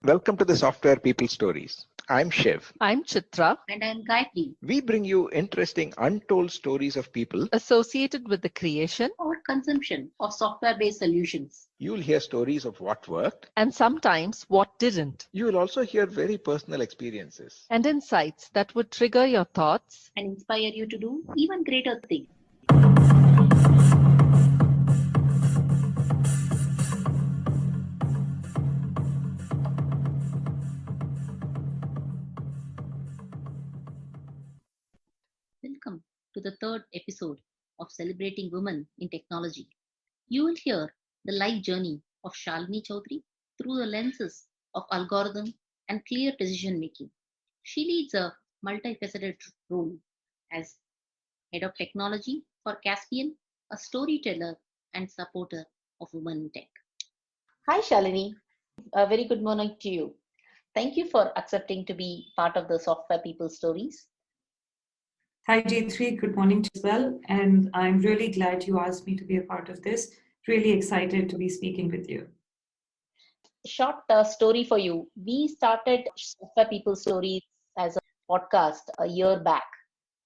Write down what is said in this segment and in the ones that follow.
Welcome to the Software People Stories. I'm Shiv. I'm Chitra. And I'm Gayatri. We bring you interesting, untold stories of people Associated with the creation or consumption of software-based solutions. You'll hear stories of what worked, and sometimes what didn't, you will also hear very personal experiences. and insights that would trigger your thoughts and inspire you to do even greater things. Welcome to the third episode of Celebrating Women in Technology. You will hear the life journey of Shalini Chaudhary through the lenses of algorithm and clear decision making. She leads a multifaceted role as Head of Technology for Caspian, a storyteller and supporter of women in tech. Hi Shalini, a very good morning to you. Thank you for accepting to be part of the Software People Stories. Hi, Gayatri. Good morning to you as well. And I'm really glad you asked me to be a part of this. Really excited to be speaking with you. Short story for you. We started Software People Stories as a podcast a year back.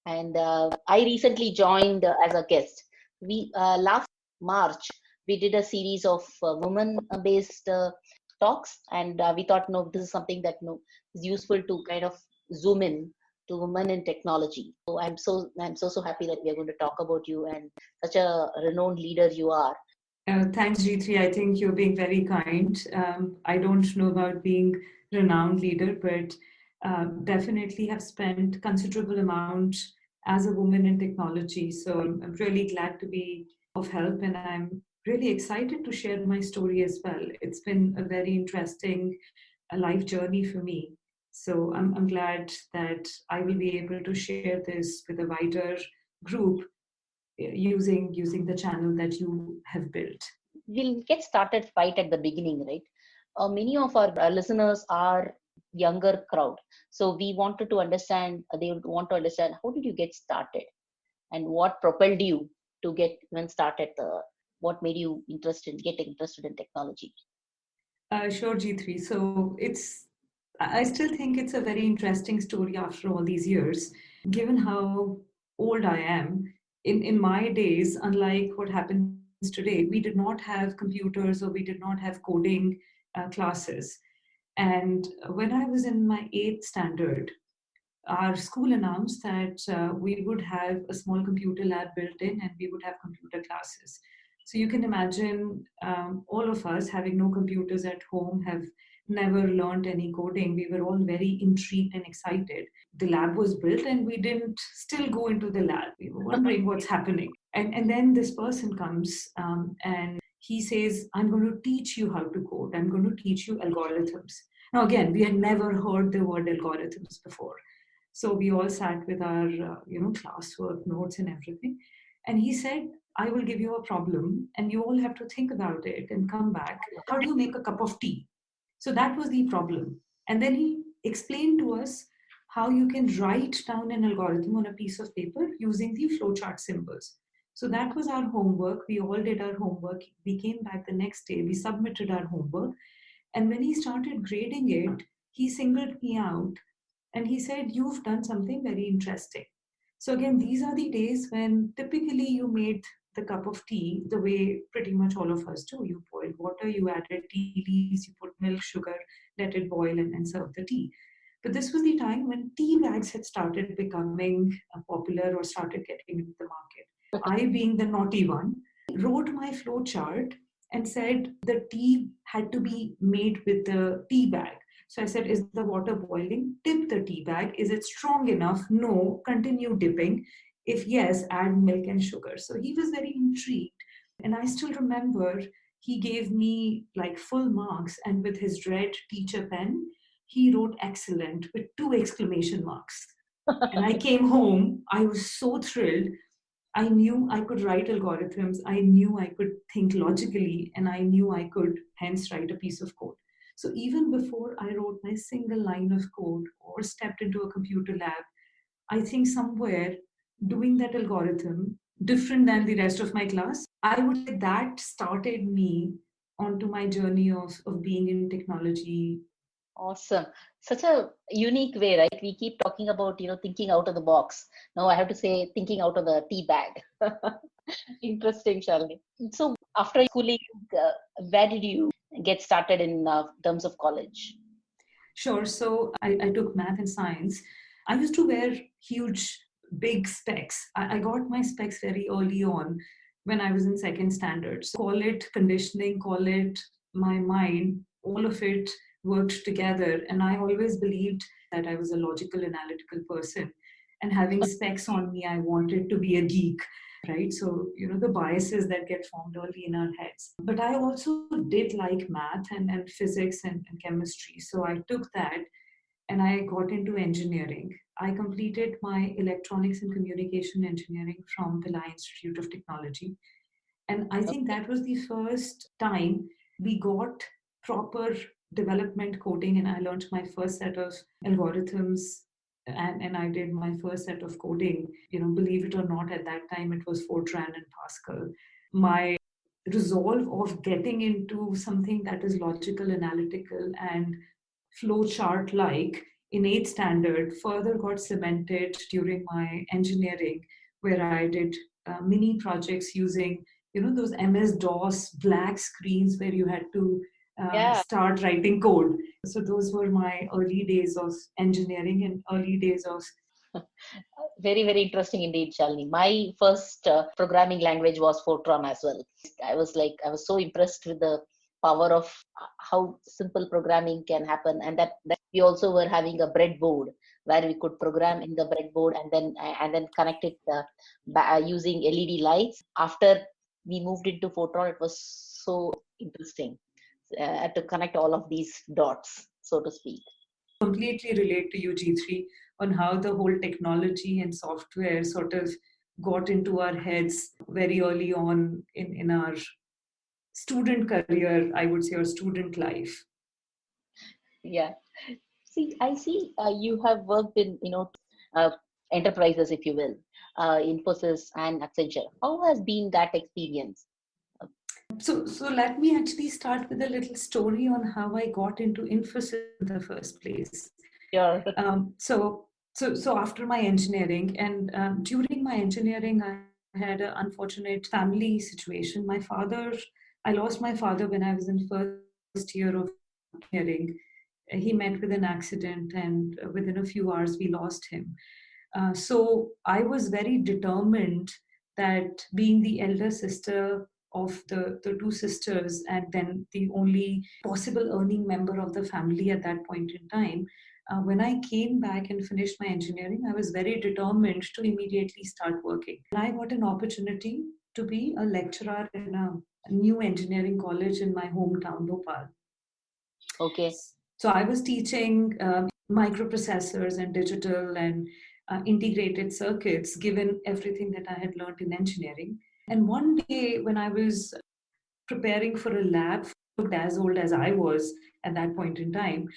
And I recently joined as a guest. We last March, we did a series of women-based talks. And we thought, no, this is something that is useful to kind of zoom in to women in technology. So I'm so happy that we are going to talk about you and such a renowned leader you are. Thanks, Gayatri. I think you're being very kind. I don't know about being renowned leader, but definitely have spent considerable amount as a woman in technology. So I'm really glad to be of help, and I'm really excited to share my story as well. It's been a very interesting life journey for me. So I'm glad that I will be able to share this with a wider group using the channel that you have built. We'll get started right at the beginning, right? Many of our listeners are younger crowd. So we wanted to understand, they want to understand, how did you get started? And what propelled you to get even started? What made you get interested in technology? Sure, G3. So I still think it's a very interesting story after all these years, given how old I am. In my days, unlike what happens today, we did not have computers or we did not have coding classes. And when I was in my 8th standard, our school announced that we would have a small computer lab built in and we would have computer classes. So you can imagine all of us having no computers at home, have never learned any coding. We were all very intrigued and excited. The lab was built and we didn't still go into the lab. We were wondering what's happening. And then this person comes and he says, I'm going to teach you how to code. I'm going to teach you algorithms. Now, again, we had never heard the word algorithms before. So we all sat with our classwork, notes and everything. And he said, I will give you a problem and you all have to think about it and come back. How do you make a cup of tea? So that was the problem. And then he explained to us how you can write down an algorithm on a piece of paper using the flowchart symbols. So that was our homework. We all did our homework. We came back the next day. We submitted our homework. And when he started grading it, he singled me out and he said, you've done something very interesting. So again, these are the days when typically you made the cup of tea the way pretty much all of us do. You boiled water, you added tea leaves, you put milk, sugar, let it boil and serve the tea. But this was the time when tea bags had started becoming popular or started getting into the market. I, being the naughty one, wrote my flow chart and said the tea had to be made with the tea bag. So I said, is the water boiling? Dip the tea bag. Is it strong enough? No. Continue dipping. If yes, add milk and sugar. So he was very intrigued. And I still remember he gave me like full marks, and with his red teacher pen, he wrote excellent with 2 exclamation marks. And I came home. I was so thrilled. I knew I could write algorithms. I knew I could think logically, and I knew I could hence write a piece of code. So even before I wrote my single line of code or stepped into a computer lab, I think somewhere doing that algorithm different than the rest of my class, I would say that started me onto my journey of being in technology Awesome. Such a unique way, right? We keep talking about, thinking out of the box. Now I have to say thinking out of the tea bag. Interesting, Shalini. So after schooling, uh, where did you get started in terms of college? Sure. So I took math and science. I used to wear huge, big specs. I got my specs very early on when I was in second standard. So call it conditioning, call it my mind, all of it worked together. And I always believed that I was a logical, analytical person. And having specs on me, I wanted to be a geek, right? So, the biases that get formed early in our heads. But I also did like math and physics and chemistry. So I took that and I got into engineering. I completed my electronics and communication engineering from Pillai Institute of Technology. And I think that was the first time we got proper development coding, and I learned my first set of algorithms and I did my first set of coding. Believe it or not, at that time it was Fortran and Pascal. My resolve of getting into something that is logical, analytical, and flowchart like in 8th standard further got cemented during my engineering, where I did mini projects using those MS-DOS black screens where you had to Yeah. start writing code. So those were my early days of engineering and early days of. Very, very interesting indeed, Shalini. My first programming language was Fortran as well. I was so impressed with the power of how simple programming can happen, and that we also were having a breadboard where we could program in the breadboard and then connect it using LED lights. After we moved into Fortran, it was so interesting to connect all of these dots, so to speak. Completely relate to you, G3, on how the whole technology and software sort of got into our heads very early on in our student career, I would say, or student life. Yeah. I see you have worked in, uh, enterprises, if you will, Infosys and Accenture. How has been that experience? So let me actually start with a little story on how I got into Infosys in the first place. Sure. So after my engineering and during my engineering, I had an unfortunate family situation. I lost my father when I was in first year of engineering. He met with an accident, and within a few hours, we lost him. So I was very determined that being the elder sister of the two sisters and then the only possible earning member of the family at that point in time, when I came back and finished my engineering, I was very determined to immediately start working. And I got an opportunity to be a lecturer in a new engineering college in my hometown, Bhopal. Okay. So I was teaching microprocessors and digital and integrated circuits, given everything that I had learned in engineering. And one day when I was preparing for a lab, looked as old as I was at that point in time,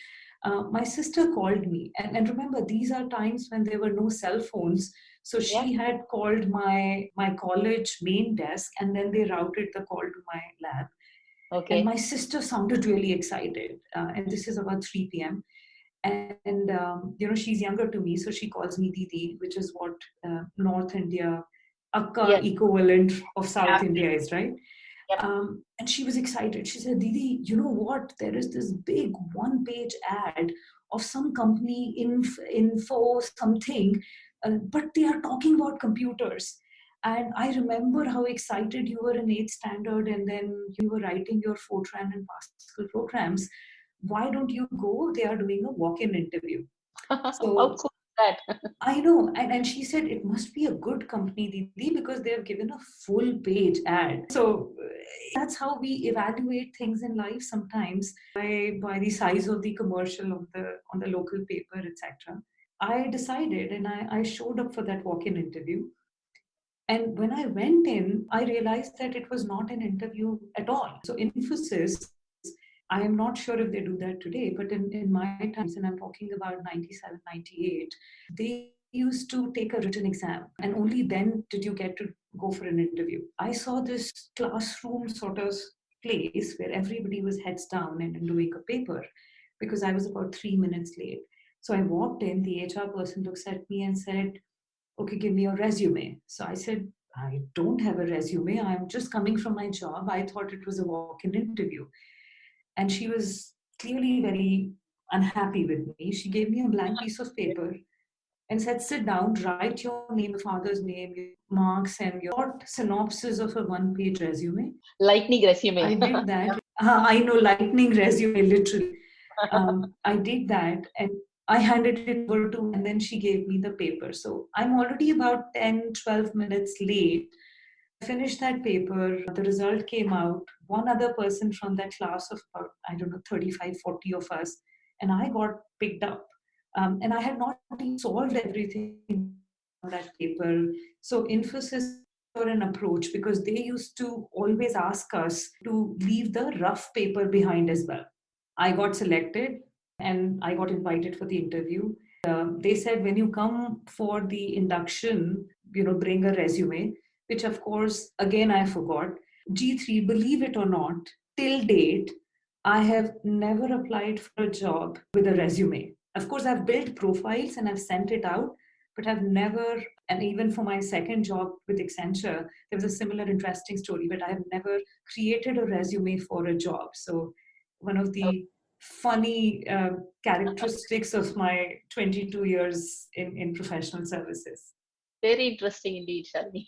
my sister called me. And remember, these are times when there were no cell phones. So she had called my college main desk, and then they routed the call to my lab. Okay. And my sister sounded really excited. And this is about 3 p.m. And, she's younger to me. So she calls me Didi, which is what North India, Akka equivalent of South India is, right? Yep. And she was excited. She said, Didi, you know what? There is this big one-page ad of some company, info something, but they are talking about computers. And I remember how excited you were in 8th standard, and then you were writing your Fortran and Pascal programs. Why don't you go? They are doing a walk-in interview. So how cool is that? I know. And she said, it must be a good company, Didi, because they have given a full page ad. So that's how we evaluate things in life sometimes by the size of the commercial on the local paper, etc. I decided and I showed up for that walk-in interview. And when I went in, I realized that it was not an interview at all. So Infosys, I am not sure if they do that today, but in my times, and I'm talking about 97, 98, they used to take a written exam and only then did you get to go for an interview. I saw this classroom sort of place where everybody was heads down and doing a paper. because I was about 3 minutes late. So I walked in, the HR person looks at me and said, okay, give me your resume. So I said, I don't have a resume. I'm just coming from my job. I thought it was a walk-in interview. And she was clearly very unhappy with me. She gave me a blank piece of paper and said, sit down, write your name, your father's name, your marks, and your short synopsis of a one-page resume. Lightning resume. I did that. I know, lightning resume, literally. I did that and I handed it over to, and then she gave me the paper. So I'm already about 10, 12 minutes late. I finished that paper. The result came out. One other person from that class of about, I don't know, 35, 40 of us, and I got picked up. And I had not even solved everything on that paper. So Infosys for an approach, because they used to always ask us to leave the rough paper behind as well. I got selected and I got invited for the interview. They said, when you come for the induction, bring a resume, which of course, again, I forgot. G3, believe it or not, till date, I have never applied for a job with a resume. Of course, I've built profiles and I've sent it out, but I've never, and even for my second job with Accenture, there was a similar interesting story, but I have never created a resume for a job. So one of the funny characteristics of my 22 years in professional services. Very interesting indeed, Shalini.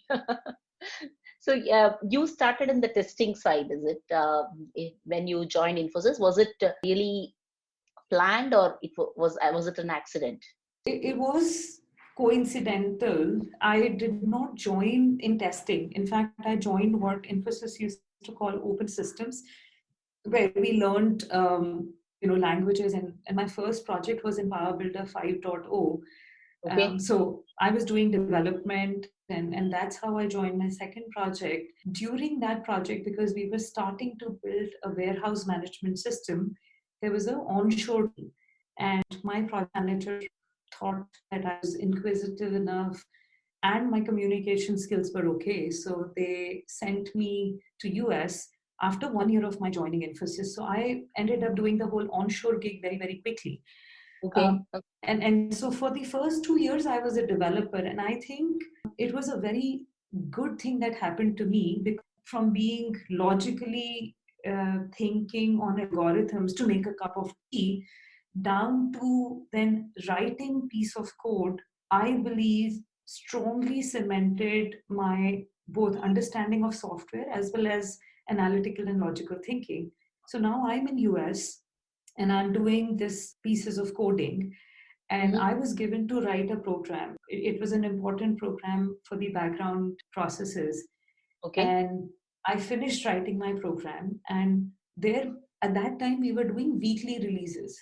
So you started in the testing side, is it? When you joined Infosys, was it really planned, or was it an accident? It was coincidental. I did not join in testing. In fact, I joined what Infosys used to call open systems, where we learned languages, and my first project was in Power Builder 5.0. Okay. So I was doing development, and that's how I joined my second project. During that project, because we were starting to build a warehouse management system, there was an onshore team, and my project manager thought that I was inquisitive enough and my communication skills were okay. So they sent me to US after 1 year of my joining Infosys. So I ended up doing the whole onshore gig very, very quickly. Okay. And so for the first 2 years, I was a developer. And I think it was a very good thing that happened to me, because from being logically thinking on algorithms to make a cup of tea, down to then writing piece of code, I believe strongly cemented my both understanding of software as well as analytical and logical thinking. So now I'm in US and I'm doing this pieces of coding, and I was given to write a program. It was an important program for the background processes. Okay. And I finished writing my program, and there at that time we were doing weekly releases.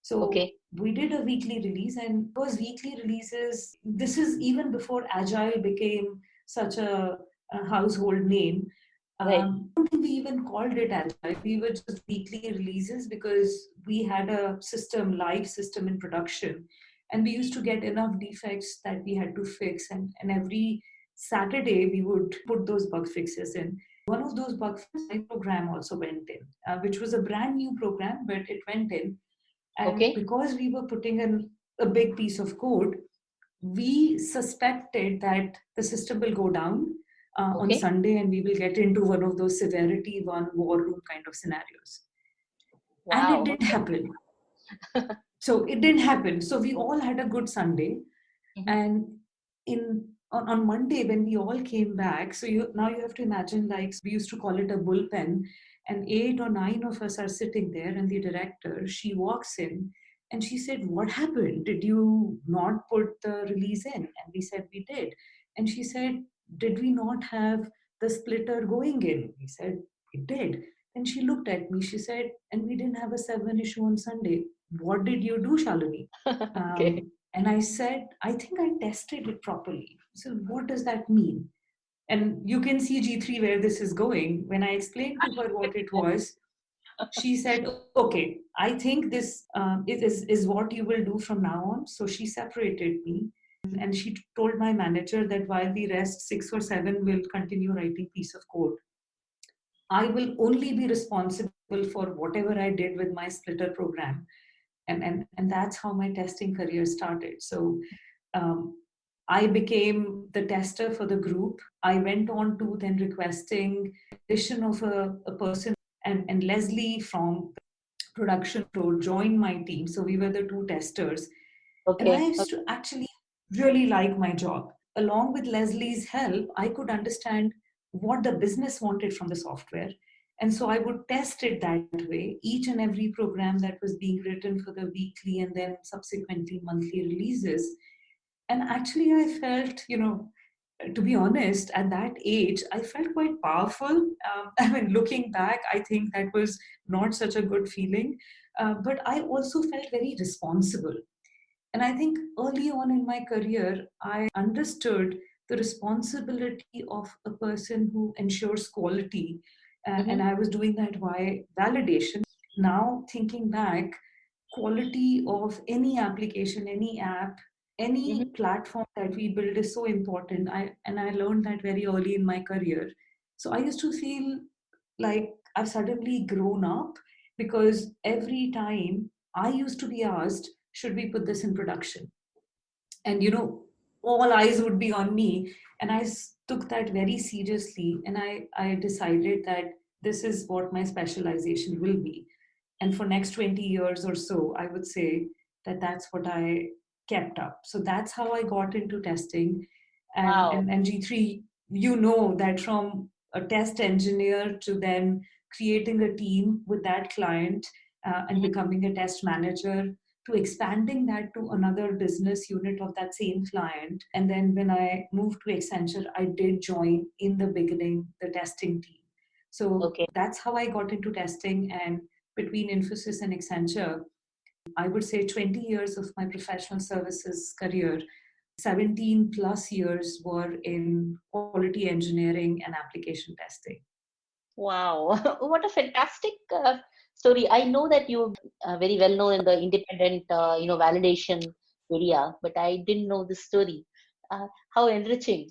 So we did a weekly release, and those weekly releases, this is even before Agile became such a household name. Right. I don't think we even called it Agile. We were just weekly releases because we had a live system in production, and we used to get enough defects that we had to fix. And every Saturday, we would put those bug fixes in. One of those bug fixes, my program also went in, which was a brand new program, but it went in. And because we were putting in a big piece of code, we suspected that the system will go down on Sunday, and we will get into one of those severity one war room kind of scenarios. Wow. And it didn't happen. So it didn't happen. So we all had a good Sunday. And on Monday, when we all came back, so now you have to imagine, like, we used to call it a bullpen, and 8 or 9 of us are sitting there, and the director, she walks in and she said, what happened? Did you not put the release in? And we said, we did. And she said, did we not have the splitter going in? We said, we did. And she looked at me, she said, and we didn't have a 7 issue on Sunday. What did you do, Shalini? And I said, I think I tested it properly. So what does that mean? And you can see G3 where this is going. When I explained to her what it was, she said, okay, I think this is what you will do from now on. So she separated me, and she told my manager that while the rest 6 or 7 will continue writing piece of code, I will only be responsible for whatever I did with my splitter program. And that's how my testing career started. So um, I became the tester for the group. I went on to then requesting addition of a person, and Leslie from production role joined my team. So we were the two testers. And I Okay. used to actually really like my job. Along with Leslie's help, I could understand what the business wanted from the software. And so I would test it that way, each and every program that was being written for the weekly and then subsequently monthly releases. And actually, I felt, to be honest, at that age, I felt quite powerful. I mean, looking back, I think that was not such a good feeling. But I also felt very responsible. And I think early on in my career, I understood the responsibility of a person who ensures quality. And I was doing that via validation. Now, thinking back, quality of any application, any app, any platform that we build is so important. I learned that very early in my career. So I used to feel like I've suddenly grown up, because every time I used to be asked, should we put this in production? And all eyes would be on me. And took that very seriously. And I decided that this is what my specialization will be. And for next 20 years or so, I would say that that's what I kept up. So that's how I got into testing. And, Wow. and G3, that from a test engineer to then creating a team with that client, and becoming a test manager, to expanding that to another business unit of that same client. And then when I moved to Accenture, I did join in the beginning the testing team. So Okay. that's how I got into testing. And between Infosys and Accenture, I would say 20 years of my professional services career, 17 plus years were in quality engineering and application testing. Wow. What a fantastic story. I know that you're very well known in the independent, validation area, but I didn't know this story. How enriching.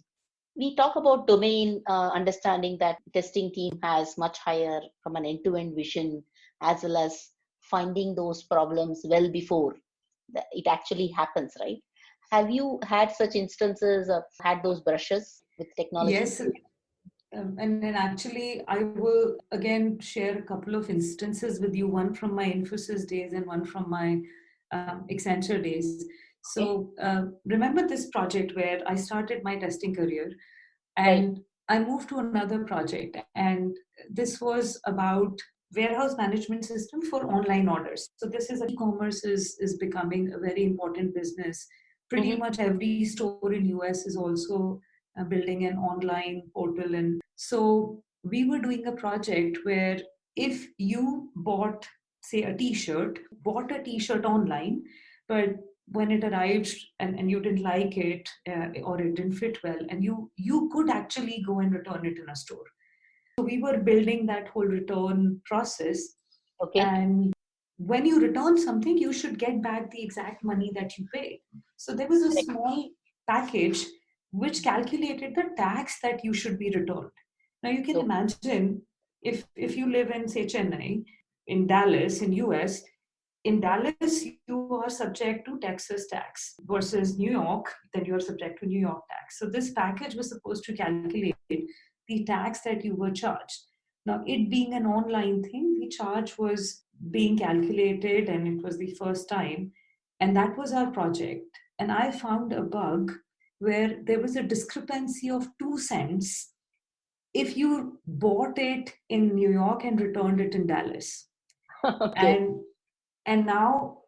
We talk about domain understanding, that testing team has much higher from an end-to-end vision, as well as finding those problems well before it actually happens, right? Have you had such instances of had those brushes with technology? Yes. And then actually, I will again share a couple of instances with you, one from my Infosys days and one from my Accenture days. Okay. So remember this project where I started my testing career, Right. and I moved to another project, and this was about warehouse management system for online orders. So this is e-commerce is becoming a very important business. Pretty much every store in US is also building an online portal. And so we were doing a project where if you bought, say, bought a t-shirt online, but when it arrived and you didn't like it, or it didn't fit well, and you could actually go and return it in a store. So we were building that whole return process. Okay. And when you return something, you should get back the exact money that you paid. So there was a Correct. small package which calculated the tax that you should be returned. Now you can So, imagine, if you live in, say, Chennai, in Dallas, in US, in Dallas, you are subject to Texas tax, versus New York, then you are subject to New York tax. So this package was supposed to calculate the tax that you were charged. Now, it being an online thing, the charge was being calculated, and it was the first time. And that was our project. And I found a bug where there was a discrepancy of 2 cents if you bought it in New York and returned it in Dallas. okay. And now,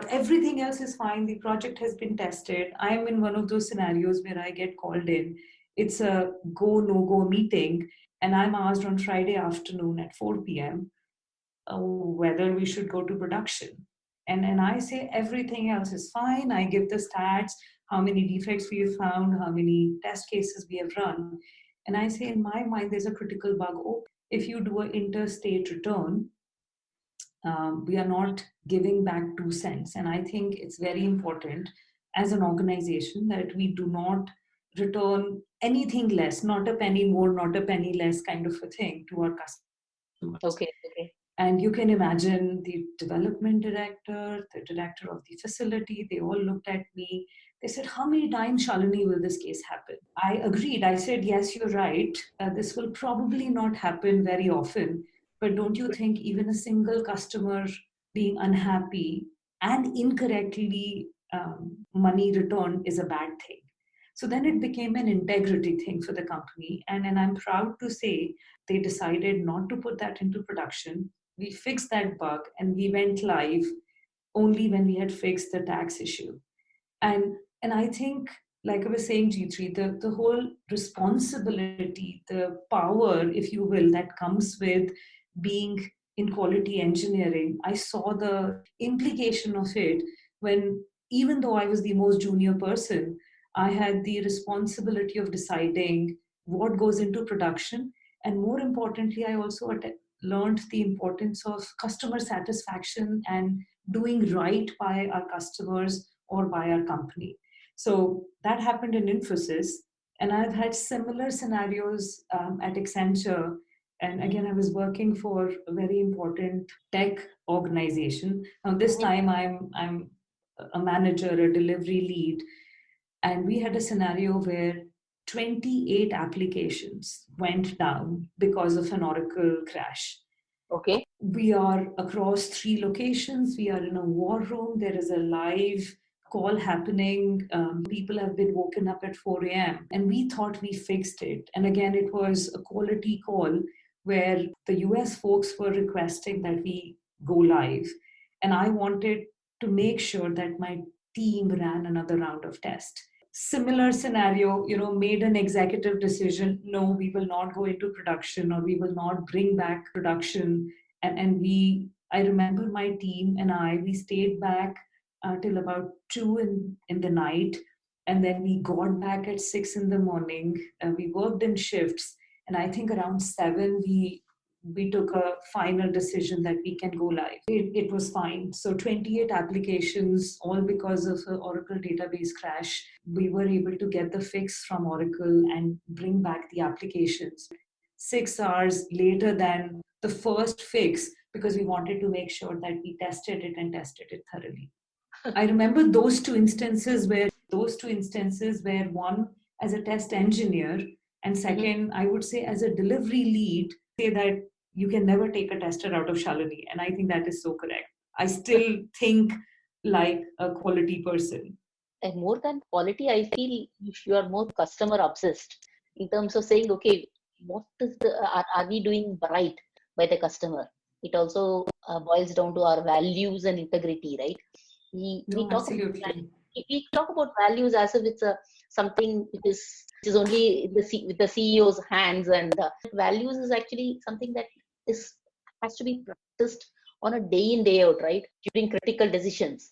everything else is fine. The project has been tested. I am in one of those scenarios where I get called in. It's a go no go meeting, and I'm asked on Friday afternoon at 4 p.m. Whether we should go to production. And I say everything else is fine. I give the stats, how many defects we have found, how many test cases we have run. And I say, in my mind, there's a critical bug. Oh, if you do an interstate return, we are not giving back 2 cents. And I think it's very important as an organization that we do not return anything less, not a penny more, not a penny less kind of a thing to our customers. Okay. Okay. And you can imagine the development director, the director of the facility, they all looked at me. They said, how many times, Shalini, will this case happen? I agreed. I said, yes, you're right. This will probably not happen very often. But don't you think even a single customer being unhappy and incorrectly money returned is a bad thing? So then it became an integrity thing for the company. And I'm proud to say they decided not to put that into production. We fixed that bug and we went live only when we had fixed the tax issue. And I think, like I was saying, G3, the whole responsibility, the power, if you will, that comes with being in quality engineering, I saw the implication of it when, even though I was the most junior person, I had the responsibility of deciding what goes into production. And more importantly, I also learned the importance of customer satisfaction and doing right by our customers or by our company. So that happened in Infosys. And I've had similar scenarios at Accenture. And again, I was working for a very important tech organization. Now, this time I'm a manager, a delivery lead. And we had a scenario where 28 applications went down because of an Oracle crash. Okay. We are across 3 locations. We are in a war room. There is a live call happening. People have been woken up at 4 a.m. And we thought we fixed it. And again, it was a quality call where the US folks were requesting that we go live. And I wanted to make sure that my team ran another round of tests. Similar scenario, made an executive decision, no, we will not go into production, or we will not bring back production. And I remember my team and we stayed back till about 2 in the night. And then we got back at 6 in the morning. We worked in shifts. And I think around 7, we took a final decision that we can go live. It was fine. So 28 applications, all because of an Oracle database crash. We were able to get the fix from Oracle and bring back the applications 6 hours later than the first fix, because we wanted to make sure that we tested it thoroughly. I remember those two instances where one, as a test engineer, and second, I would say as a delivery lead, say that you can never take a tester out of Shalini. And I think that is so correct. I still think like a quality person. And more than quality, I feel you are more customer obsessed in terms of saying, okay, what is are we doing right by the customer? It also boils down to our values and integrity, right? We talk about values as if it's something which is only with the CEO's hands, and values is actually something that has to be practiced on a day in, day out, right? During critical decisions.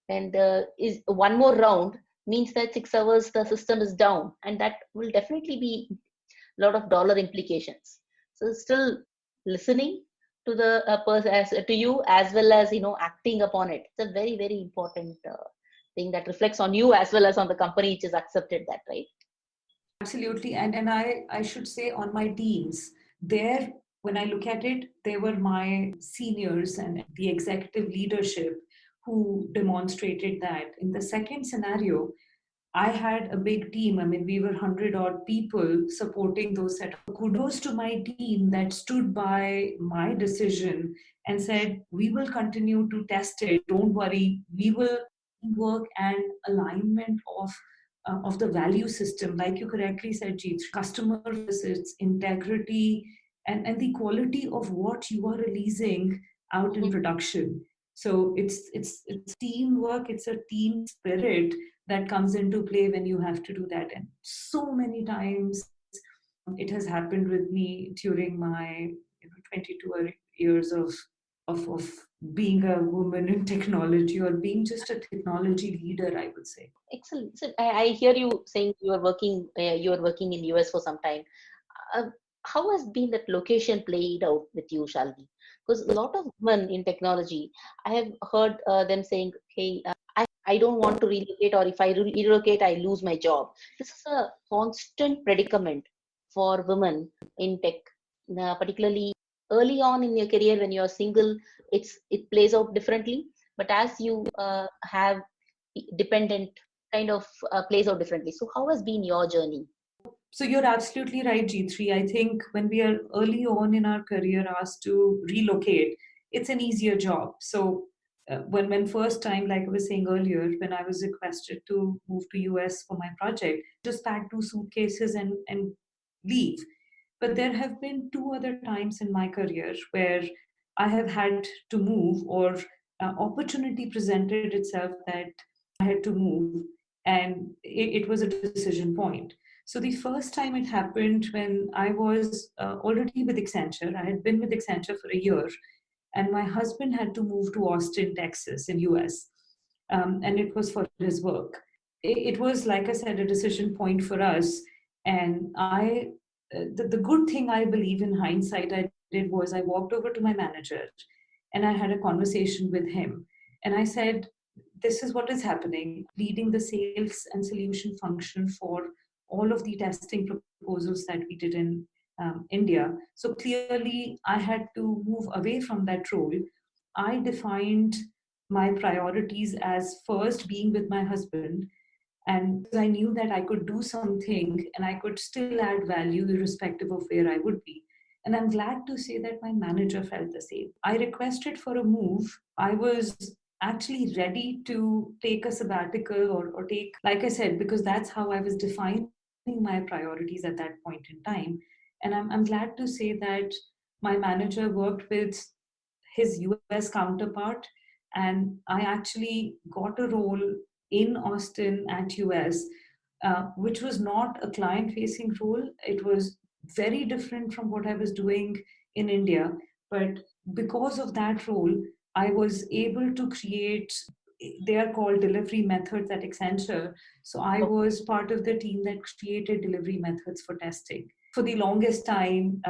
And is one more round means that 6 hours the system is down, and that will definitely be a lot of dollar implications. So still listening to the person, to you, as well as acting upon it. It's a very, very important thing that reflects on you as well as on the company which has accepted that, right? Absolutely. And I should say on my teams, there, when I look at it, they were my seniors and the executive leadership who demonstrated that. In the second scenario, I had a big team. I mean, we were 100 odd people supporting those set. Kudos to my team that stood by my decision and said, we will continue to test it. Don't worry. We will work and alignment of the value system. Like you correctly said, Jeet, customer visits, integrity, and the quality of what you are releasing out in production. So it's teamwork, it's a team spirit that comes into play when you have to do that. And so many times it has happened with me during my 22 years of being a woman in technology, or being just a technology leader, I would say. Excellent. So I hear you saying you are working in US for some time. How has been that location played out with you, Shalini? Because a lot of women in technology, I have heard them saying, hey, I don't want to relocate, or if I relocate, I lose my job. This is a constant predicament for women in tech, particularly early on in your career when you're single, it plays out differently, but as you have dependent, kind of plays out differently. So how has been your journey? So you're absolutely right, G3. I think when we are early on in our career asked to relocate, it's an easier job. So when first time, like I was saying earlier, when I was requested to move to US for my project, just pack 2 suitcases and leave. But there have been 2 other times in my career where I have had to move, or opportunity presented itself that I had to move, and it was a decision point. So the first time it happened when I was already with Accenture. I had been with Accenture for a year, and my husband had to move to Austin, Texas, in US, and it was for his work. It was, like I said, a decision point for us. And the good thing I believe in hindsight I did was I walked over to my manager and I had a conversation with him. And I said, this is what is happening, leading the sales and solution function for all of the testing proposals that we did in India. So clearly, I had to move away from that role. I defined my priorities as first being with my husband, and I knew that I could do something and I could still add value irrespective of where I would be. And I'm glad to say that my manager felt the same. I requested for a move. I was actually ready to take a sabbatical, or take, like I said, because that's how I was defining my priorities at that point in time. And I'm glad to say that my manager worked with his US counterpart, and I actually got a role in Austin at US, which was not a client facing role. It was very different from what I was doing in India. But because of that role, I was able to create, they are called delivery methods at Accenture. So I was part of the team that created delivery methods for testing. For the longest time,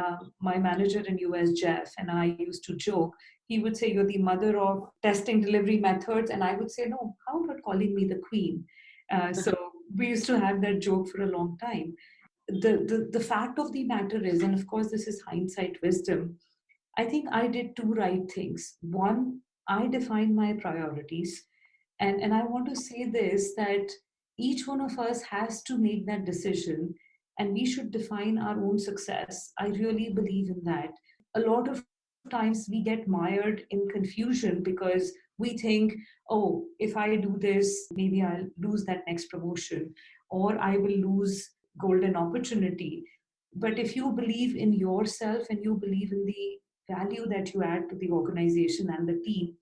my manager in US, Jeff, and I used to joke. He would say, you're the mother of testing delivery methods. And I would say, no, how about calling me the queen? So we used to have that joke for a long time. The fact of the matter is, and of course, this is hindsight wisdom, I think I did 2 right things. One, I defined my priorities. And I want to say this, that each one of us has to make that decision, and we should define our own success. I really believe in that. A lot of times we get mired in confusion because we think, oh, if I do this, maybe I'll lose that next promotion, or I will lose golden opportunity. But if you believe in yourself and you believe in the value that you add to the organization and the team,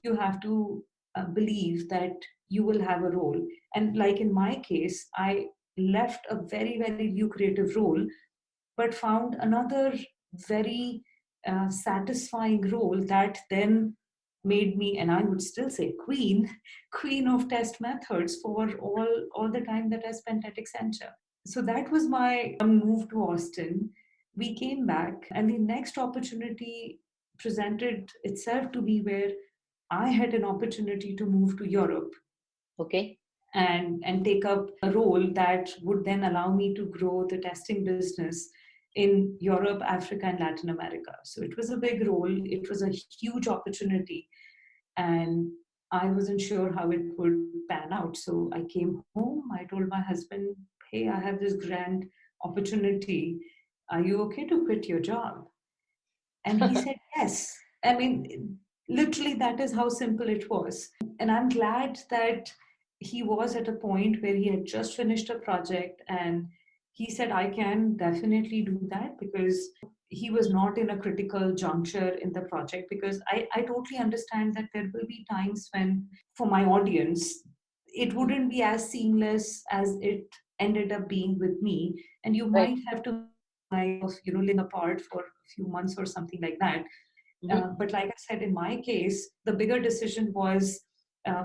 you have to believe that you will have a role. And like in my case, I left a very, very lucrative role, but found another very satisfying role that then made me, and I would still say queen, queen of test methods for all the time that I spent at Accenture. So that was my move to Austin. We came back, and the next opportunity presented itself to me where I had an opportunity to move to Europe. Okay. And take up a role that would then allow me to grow the testing business in Europe, Africa, and Latin America. So it was a big role. It was a huge opportunity. And I wasn't sure how it would pan out. So I came home. I told my husband, hey, I have this grand opportunity. Are you okay to quit your job? And he said, yes. I mean, literally, that is how simple it was. And I'm glad that he was at a point where he had just finished a project, and he said, I can definitely do that, because he was not in a critical juncture in the project. Because I totally understand that there will be times when, for my audience, it wouldn't be as seamless as it ended up being with me. And you might have to, living apart for a few months or something like that. But like I said, in my case, the bigger decision was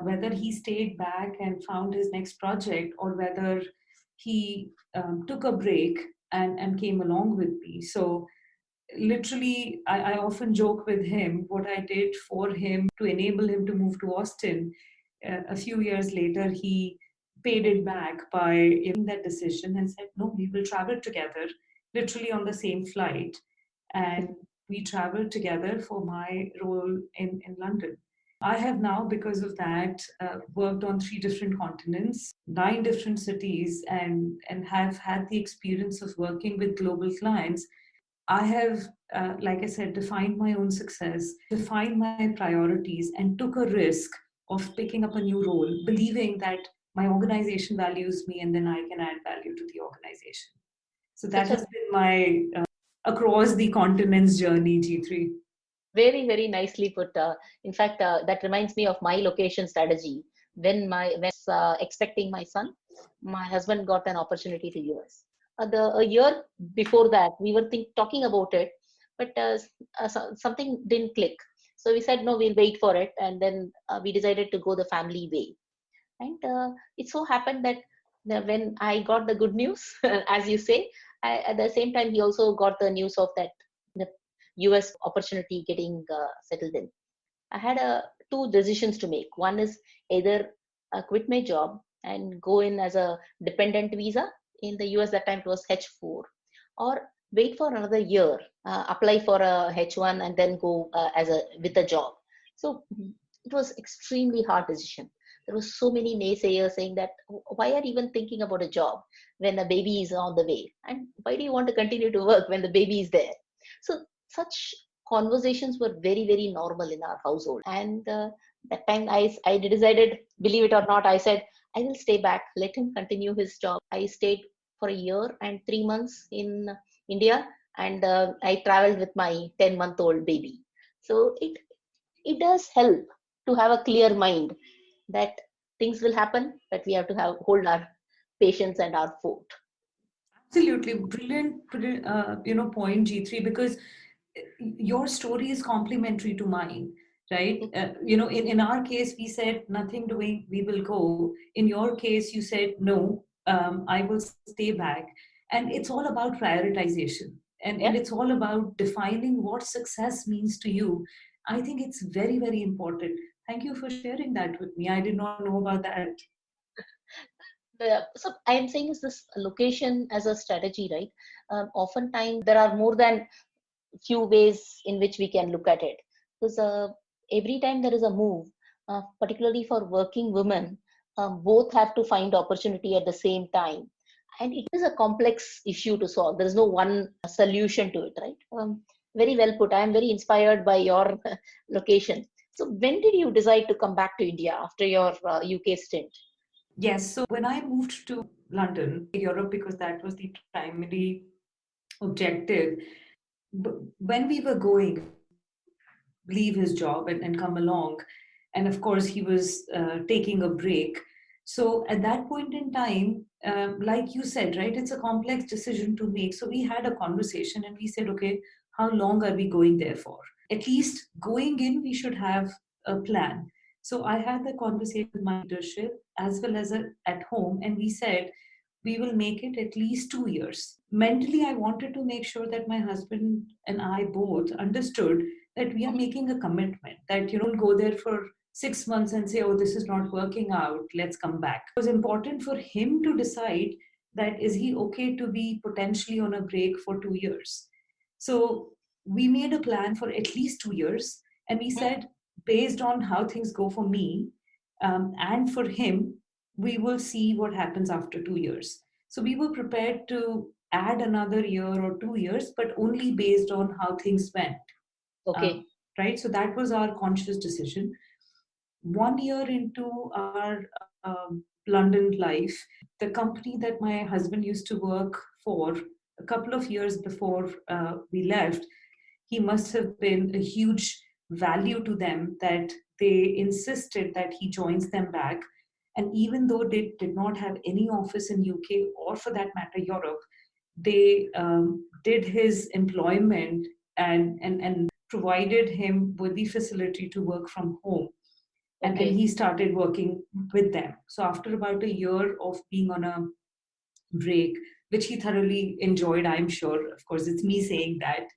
whether he stayed back and found his next project, or whether he took a break and came along with me. So literally, I often joke with him what I did for him to enable him to move to Austin. A few years later, he paid it back by making that decision and said, no, we will travel together, literally on the same flight. And we traveled together for my role in London. I have now, because of that, worked on 3 different continents, 9 different cities, and have had the experience of working with global clients. I have, like I said, defined my own success, defined my priorities, and took a risk of picking up a new role, believing that my organization values me and then I can add value to the organization. So that Such a has been my across the continents journey, G3. very, very nicely put. In fact, that reminds me of my location strategy. When I was expecting my son, my husband got an opportunity to US. A year before that, we were talking about it, but something didn't click. So we said no, we'll wait for it, and then we decided to go the family way. And it so happened that when I got the good news, as you say, at the same time he also got the news of that the US opportunity getting settled in. I had two decisions to make. One is either quit my job and go in as a dependent visa. In the US that time it was H4, or wait for another year, apply for a H1 and then go as a with a job. So it was extremely hard decision. There were so many naysayers saying that why are you even thinking about a job when the baby is on the way, and why do you want to continue to work when the baby is there? So such conversations were very, very normal in our household. And that time I decided, believe it or not, I said I will stay back, let him continue his job. I stayed for a year and 3 months in India, and I traveled with my 10-month-old baby. So it does help to have a clear mind that things will happen, but we have to hold our patience and our fort. Absolutely brilliant, brilliant point, G3, because your story is complementary to mine, right? In our case, we said nothing doing, we will go. In your case, you said no, I will stay back. And it's all about prioritization. And it's all about defining what success means to you. I think it's very, very important. Thank you for sharing that with me. I did not know about that. So I am saying is this location as a strategy, right? Oftentimes there are more than few ways in which we can look at it, because every time there is a move, particularly for working women, both have to find opportunity at the same time, and it is a complex issue to solve. There is no one solution to it, right? Very well put. I am very inspired by your location. So when did you decide to come back to India after your UK stint? Yes, so when I moved to London, Europe, because that was the primary objective, when we were going, leave his job and come along, and of course he was taking a break. So at that point in time, like you said, right, it's a complex decision to make. So we had a conversation and we said, okay, how long are we going there for? At least going in, we should have a plan. So I had the conversation with my leadership as well as at home, and we said, we will make it at least 2 years. Mentally, I wanted to make sure that my husband and I both understood that we are making a commitment, that you don't go there for 6 months and say, oh, this is not working out, let's come back. It was important for him to decide that is he okay to be potentially on a break for 2 years. So we made a plan for at least 2 years, and we said, based on how things go for me and for him, we will see what happens after 2 years. So we were prepared to add another year or 2 years, but only based on how things went. Okay. Right? So that was our conscious decision. 1 year into our London life, the company that my husband used to work for a couple of years before we left, he must have been a huge value to them that they insisted that he joins them back. And even though they did not have any office in UK or for that matter Europe, they did his employment and provided him with the facility to work from home. And he started working with them. So after about a year of being on a break, which he thoroughly enjoyed, I'm sure. Of course, it's me saying that.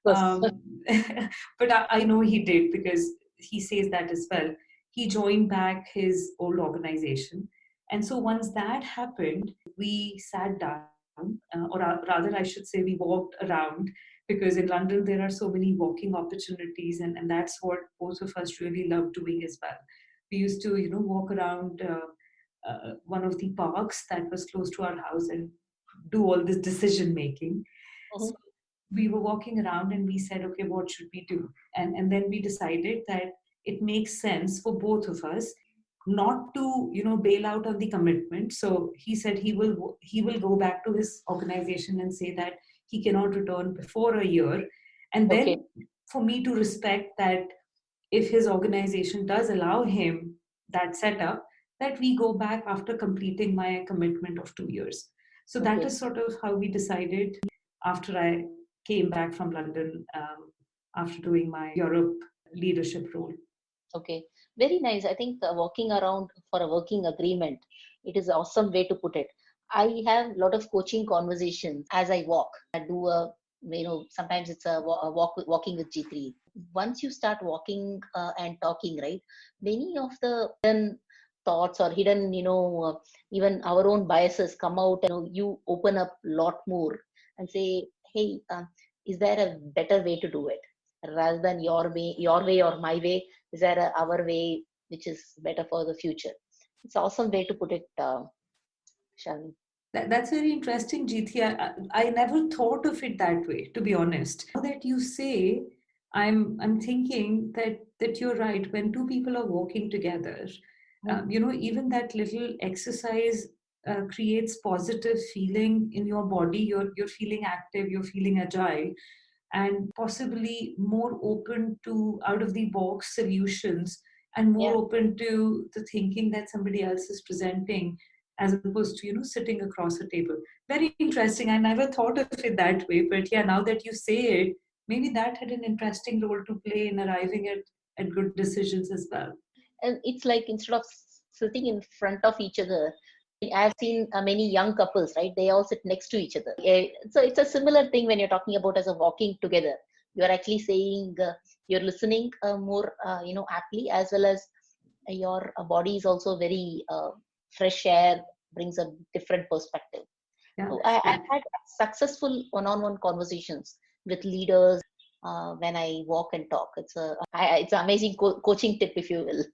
But I know he did, because he says that as well. He joined back his old organization. And so once that happened, we sat down, or rather I should say we walked around because in London there are so many walking opportunities, and that's what both of us really love doing as well. We used to, walk around one of the parks that was close to our house and do all this decision making. So Mhm. we were walking around and we said, okay, what should we do? And then we decided that it makes sense for both of us not to, bail out on the commitment. So he said he will go back to his organization and say that he cannot return before a year. And Okay. then for me to respect that if his organization does allow him that setup, that we go back after completing my commitment of 2 years. So that Okay. is sort of how we decided after I came back from London, after doing my Europe leadership role. Okay. Very nice. I think walking around for a working agreement, it is an awesome way to put it. I have a lot of coaching conversations as I walk. I do sometimes it's a walking with G3. Once you start walking and talking, right, many of the hidden thoughts or hidden, even our own biases come out. You open up a lot more and say, hey, is there a better way to do it rather than your way or my way? Is there our way which is better for the future? It's an awesome way to put it, Shalini. That's very interesting, GT. I never thought of it that way, to be honest. Now that you say, I'm thinking that you're right. When two people are walking together, even that little exercise creates positive feeling in your body. You're feeling active. You're feeling agile, and possibly more open to out of the box solutions, and more Yeah. open to the thinking that somebody else is presenting, as opposed to sitting across a table. Very interesting. I never thought of it that way, but yeah, now that you say it, maybe that had an interesting role to play in arriving at good decisions as well. And it's like instead of sitting in front of each other, I've seen many young couples, right? They all sit next to each other. So it's a similar thing when you're talking about as a walking together. You're actually saying you're listening more, aptly, as well as your body is also very fresh air, brings a different perspective. Yeah. So I've had successful one-on-one conversations with leaders when I walk and talk. It's an amazing coaching tip, if you will.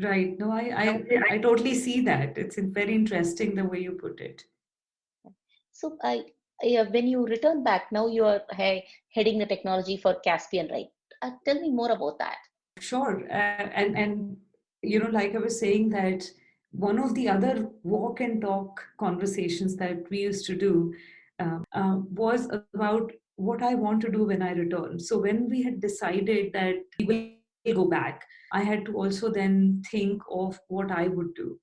Right. No, I totally see that. It's very interesting the way you put it. So when you return back, now you are heading the technology for Caspian, right? Tell me more about that. Sure. And like I was saying, that one of the other walk and talk conversations that we used to do was about what I want to do when I return. So when we had decided that we will go back, I had to also then think of what I would do.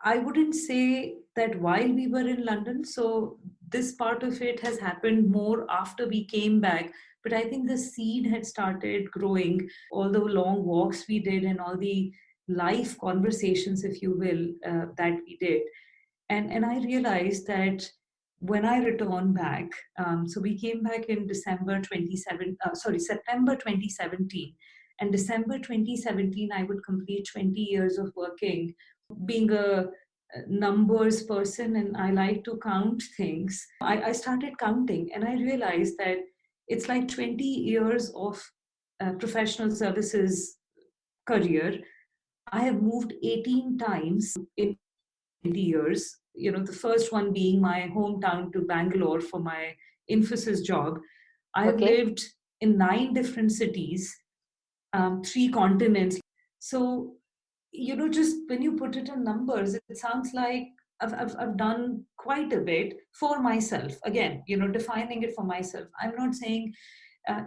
I wouldn't say that while we were in London. So this part of it has happened more after we came back. But I think the seed had started growing. All the long walks we did and all the life conversations, if you will, that we did. And I realized that when I returned back, so we came back in September 2017. And December 2017, I would complete 20 years of working. Being a numbers person and I like to count things, I started counting and I realized that it's like 20 years of professional services career. I have moved 18 times in 20 years. The first one being my hometown to Bangalore for my Infosys job. I have Okay. lived in 9 different cities, 3 continents. So just when you put it in numbers, it sounds like I've done quite a bit for myself. Again, defining it for myself. I'm not saying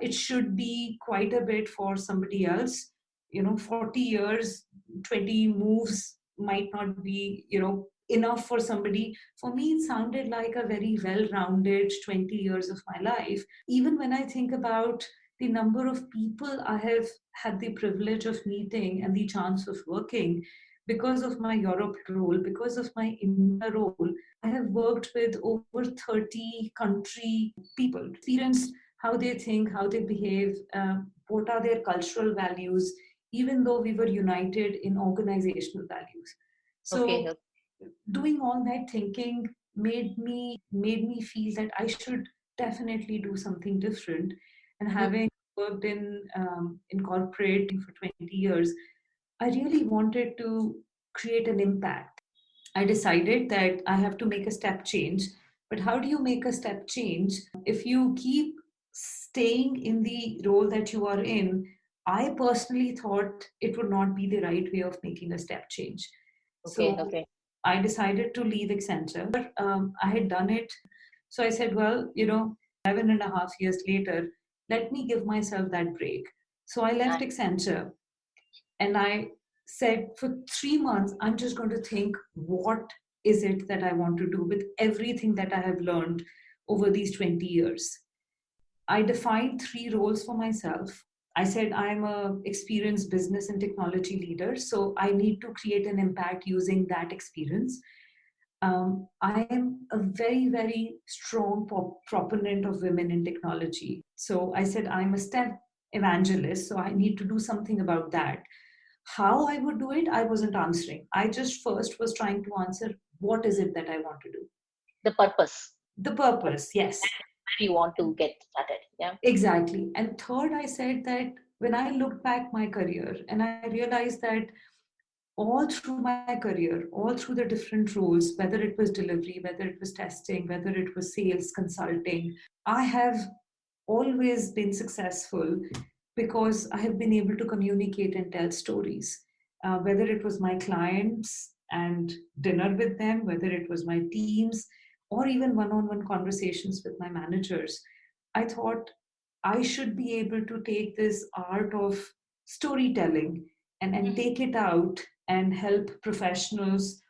it should be quite a bit for somebody else. 40 years, 20 moves might not be, enough for somebody. For me, it sounded like a very well-rounded 20 years of my life. Even when I think about the number of people I have had the privilege of meeting and the chance of working because of my Europe role, because of my India role, I have worked with over 30 country people, experienced how they think, how they behave, what are their cultural values, even though we were united in organizational values. So Okay. doing all that thinking made me feel that I should definitely do something different. And having worked in corporate for 20 years, I really wanted to create an impact. I decided that I have to make a step change. But how do you make a step change if you keep staying in the role that you are in? I personally thought it would not be the right way of making a step change. Okay, So okay. I decided to leave Accenture. I had done it. So I said, well, 11.5 years later, let me give myself that break. So I left Accenture and I said, for 3 months, I'm just going to think, what is it that I want to do with everything that I have learned over these 20 years? I defined 3 roles for myself. I said, I'm a experienced business and technology leader, so I need to create an impact using that experience. I am a very, very strong proponent of women in technology. So I said, I'm a STEM evangelist, so I need to do something about that. How I would do it, I wasn't answering. I just first was trying to answer, what is it that I want to do? The purpose. The purpose, yes. Where you want to get started. Yeah. Exactly. And third, I said that when I looked back my career and I realized that all through my career, all through the different roles, whether it was delivery, whether it was testing, whether it was sales, consulting, I have always been successful because I have been able to communicate and tell stories. Whether it was my clients and dinner with them, whether it was my teams, or even one on one conversations with my managers, I thought I should be able to take this art of storytelling and take it out and help professionals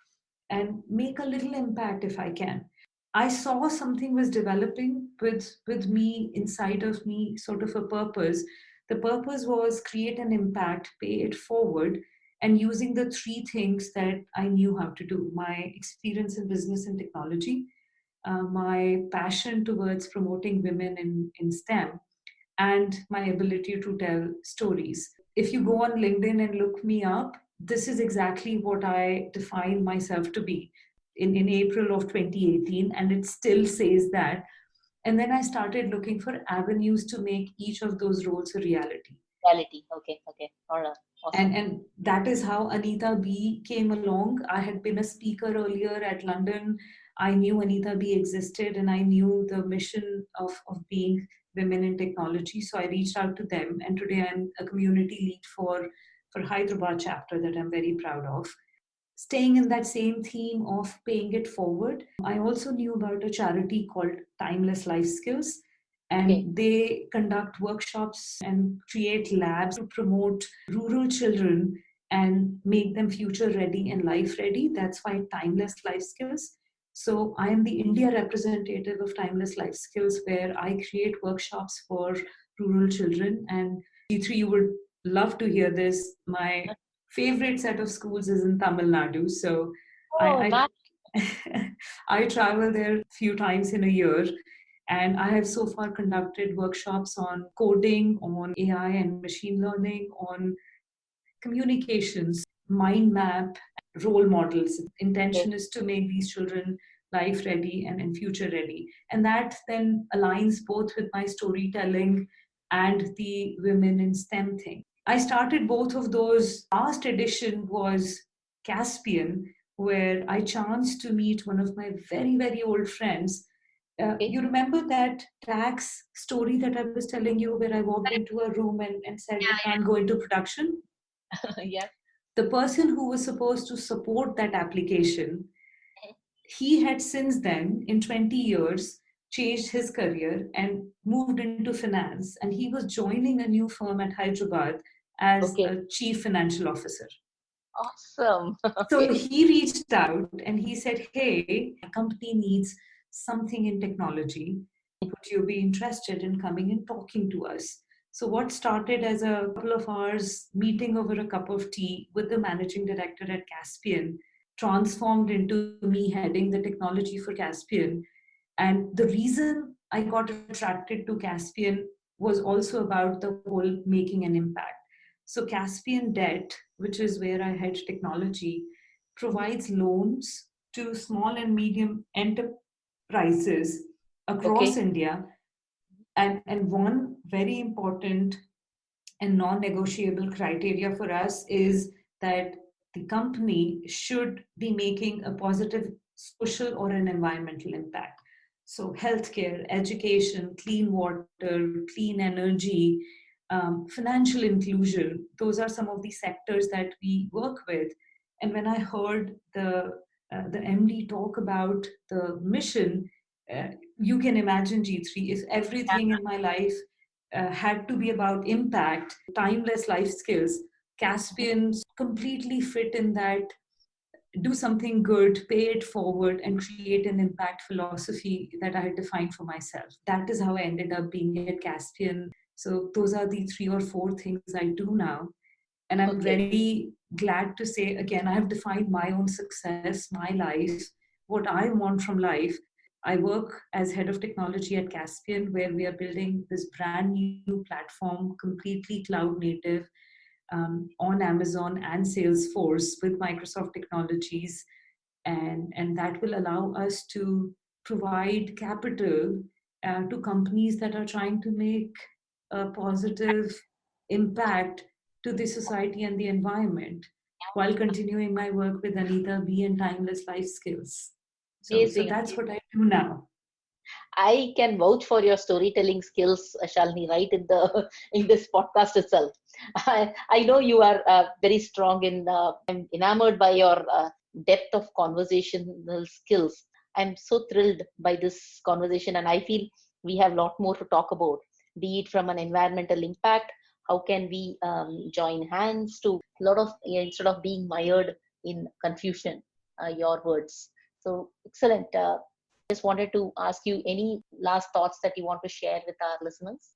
and make a little impact if I can. I saw something was developing with me inside of me, sort of a purpose. The purpose was create an impact, pay it forward, and using the 3 things that I knew how to do: my experience in business and technology, my passion towards promoting women in STEM, and my ability to tell stories. If you go on LinkedIn and look me up, this is exactly what I define myself to be in April of 2018, and it still says that. And then I started looking for avenues to make each of those roles a reality. Reality. Okay, okay. All right. Awesome. And that is how Anita B came along. I had been a speaker earlier at London. I knew Anita B existed and I knew the mission of being women in technology. So I reached out to them. And today I'm a community lead for Hyderabad chapter that I'm very proud of. Staying in that same theme of paying it forward, I also knew about a charity called Timeless Life Skills. And they conduct workshops and create labs to promote rural children and make them future ready and life ready. That's why Timeless Life Skills. So I am the India representative of Timeless Life Skills, where I create workshops for rural children. And Gayatri, you would love to hear this. My favorite set of schools is in Tamil Nadu. So I I travel there a few times in a year. And I have so far conducted workshops on coding, on AI and machine learning, on communications, mind map, role models. Intention is to make these children life ready and future ready. And that then aligns both with my storytelling and the women in STEM thing. I started both of those. Last edition was Caspian, where I chanced to meet one of my very, very old friends. You remember that tax story that I was telling you, where I walked into a room and said, we can't go into production? Yeah. The person who was supposed to support that application, he had since then, in 20 years, changed his career and moved into finance. And he was joining a new firm at Hyderabad as a chief financial officer. Awesome. So he reached out and he said, hey, my company needs something in technology. Would you be interested in coming and talking to us? So what started as a couple of hours meeting over a cup of tea with the managing director at Caspian transformed into me heading the technology for Caspian. And the reason I got attracted to Caspian was also about the whole making an impact. So Caspian Debt, which is where I head technology, provides loans to small and medium enterprises across India And one very important and non-negotiable criteria for us is that the company should be making a positive social or an environmental impact. So healthcare, education, clean water, clean energy, financial inclusion, those are some of the sectors that we work with. And when I heard the MD talk about the mission, you can imagine, G3, if everything in my life had to be about impact, timeless life skills, Caspian completely fit in that. Do something good, pay it forward, and create an impact philosophy that I had defined for myself. That is how I ended up being at Caspian. So those are the 3 or 4 things I do now. And I'm very glad to say, again, I have defined my own success, my life, what I want from life. I work as head of technology at Caspian, where we are building this brand new platform, completely cloud native, on Amazon and Salesforce with Microsoft technologies. And that will allow us to provide capital to companies that are trying to make a positive impact to the society and the environment while continuing my work with Anita B and Timeless Life Skills. So Amazing. that's what I do now. I can vouch for your storytelling skills, Shalini, right in this podcast itself. I know you are very strong I'm enamored by your depth of conversational skills. I'm so thrilled by this conversation, and I feel we have a lot more to talk about, be it from an environmental impact. How can we join hands to a lot of, instead of being mired in confusion, your words. So excellent. Just wanted to ask you any last thoughts that you want to share with our listeners.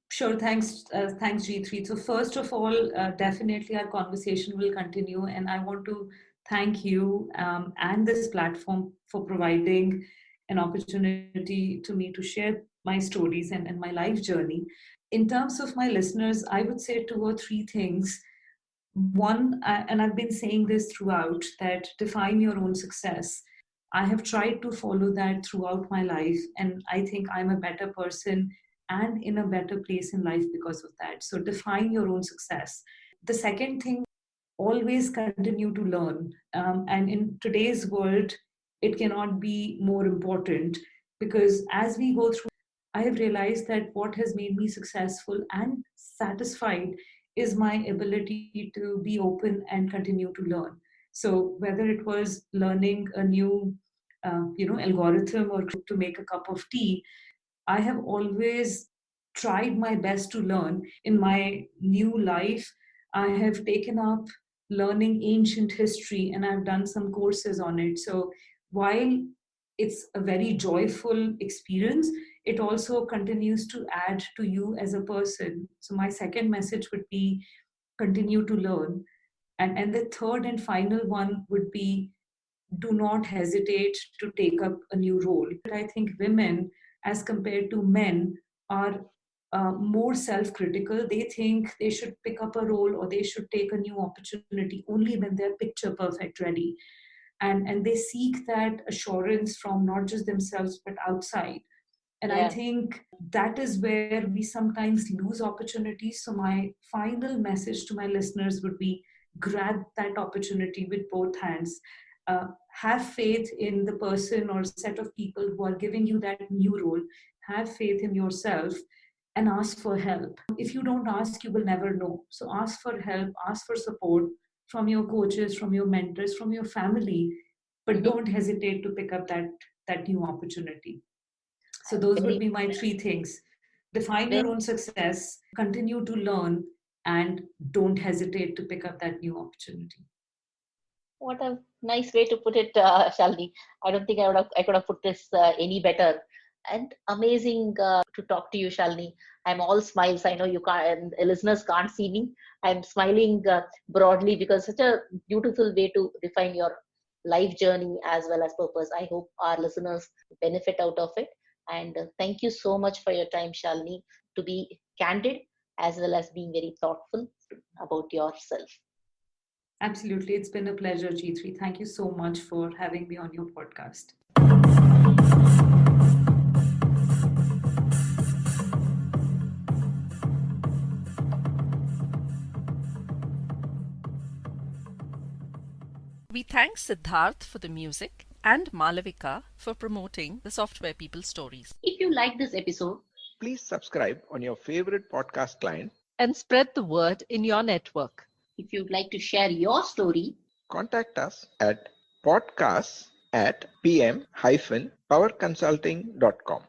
Sure, thanks, G3. So first of all, definitely our conversation will continue, and I want to thank you and this platform for providing an opportunity to me to share my stories and my life journey. In terms of my listeners, I would say 2 or 3 things. One, and I've been saying this throughout, that define your own success. I have tried to follow that throughout my life, and I think I'm a better person and in a better place in life because of that. So define your own success. The second thing, always continue to learn. And in today's world, it cannot be more important, because as we go through, I have realized that what has made me successful and satisfied is my ability to be open and continue to learn. So whether it was learning a new algorithm or to make a cup of tea, I have always tried my best to learn. In my new life, I have taken up learning ancient history, and I've done some courses on it. So while it's a very joyful experience, it also continues to add to you as a person. So my second message would be continue to learn. And the third and final one would be do not hesitate to take up a new role. I think women, as compared to men, are more self-critical. They think they should pick up a role or they should take a new opportunity only when they're picture perfect ready. And they seek that assurance from not just themselves, but outside. And I think that is where we sometimes lose opportunities. So my final message to my listeners would be grab that opportunity with both hands. Have faith in the person or set of people who are giving you that new role. Have faith in yourself and ask for help. If you don't ask, you will never know. So ask for help, ask for support from your coaches, from your mentors, from your family, but don't hesitate to pick up that new opportunity. So those would be my 3 things. Define your own success, continue to learn, and don't hesitate to pick up that new opportunity. What a nice way to put it, Shalini. I don't think I could have put this any better. And amazing to talk to you, Shalini. I'm all smiles. I know you can't, listeners can't see me. I'm smiling broadly because such a beautiful way to define your life journey as well as purpose. I hope our listeners benefit out of it. And thank you so much for your time, Shalini, to be candid as well as being very thoughtful about yourself. Absolutely. It's been a pleasure, G3. Thank you so much for having me on your podcast. We thank Siddharth for the music and Malavika for promoting the Software People stories. If you like this episode, Please subscribe on your favorite podcast client. And spread the word in your network. if you'd like to share your story, Contact us at podcasts@pm-powerconsulting.com.